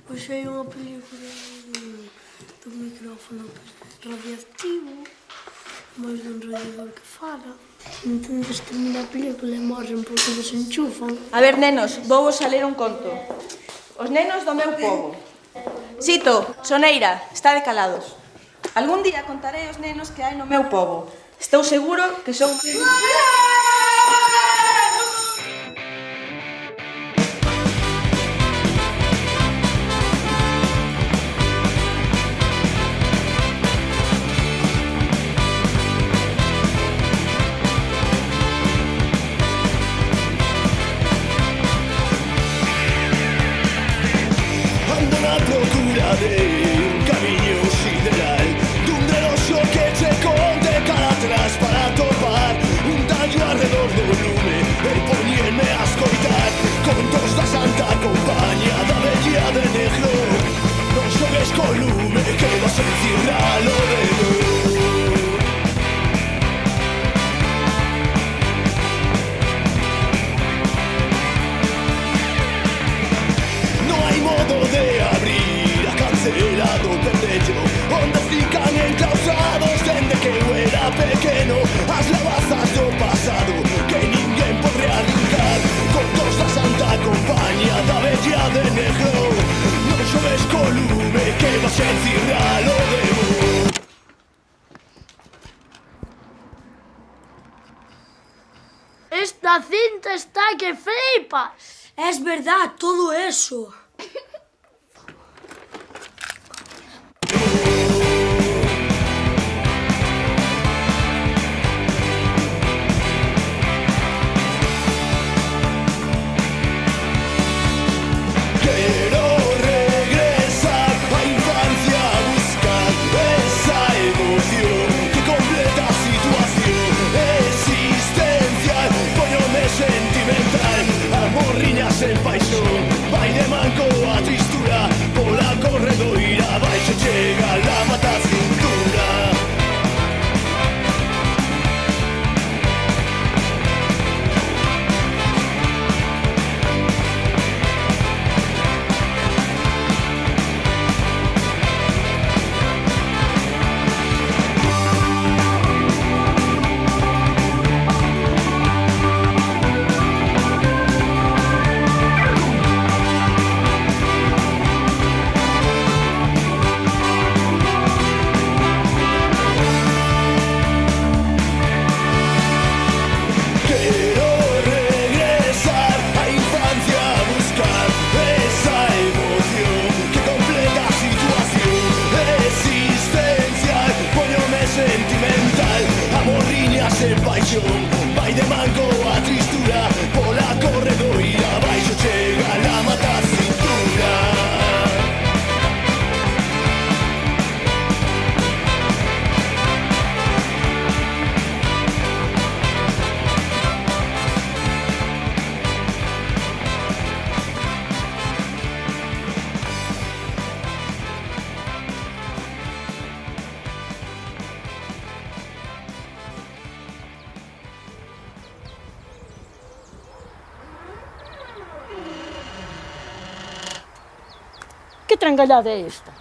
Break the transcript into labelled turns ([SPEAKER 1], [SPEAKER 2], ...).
[SPEAKER 1] Pois hai unha película do micrófono radiactivo, máis dun radiador que fala. Entonces termina a película e morren porque desenchufan.
[SPEAKER 2] A ver, nenos, vou vos a ler un conto. Os nenos do meu pobo. Sito, Soneira, estade calados. Algún día contarei aos nenos que hai no meu pobo. Estou seguro que son...
[SPEAKER 3] Procura de un camiño sideral dun reloxo que che conte cada atrás para topar un tallo alrededor do lume e poñerme a escoitar contos da Santa Compañía da Bella de Negro. Non xogues co lume que vas a encirrar o dedo. No hai modo de abrir a cancela do perdello onde fican enclausados dende que eu era pequeno as lavazas do pasado que ninguén pode arrancar. Contos da Santa Compañía da Bella de Negro. Non xogues co lume que vas a encirrar o dedo.
[SPEAKER 1] Esta cinta está que flipas.
[SPEAKER 4] Es verdad, todo eso.
[SPEAKER 3] Quiero regresar a infancia a buscar esa emoción que completa situación existencial. Póñome sentimental, amorriñas en paixón. Vai de manco a tristura, pola corredoira baixo chega la mata cintura. Quiero regresar a infancia a buscar esa emoción que completa situación existencial. Póñome sentimental, amorriñas en paixón. Vai de manco a tristura, pola corredoira baixo chega la mata cintura.
[SPEAKER 4] ¿Qué trangallada é esta?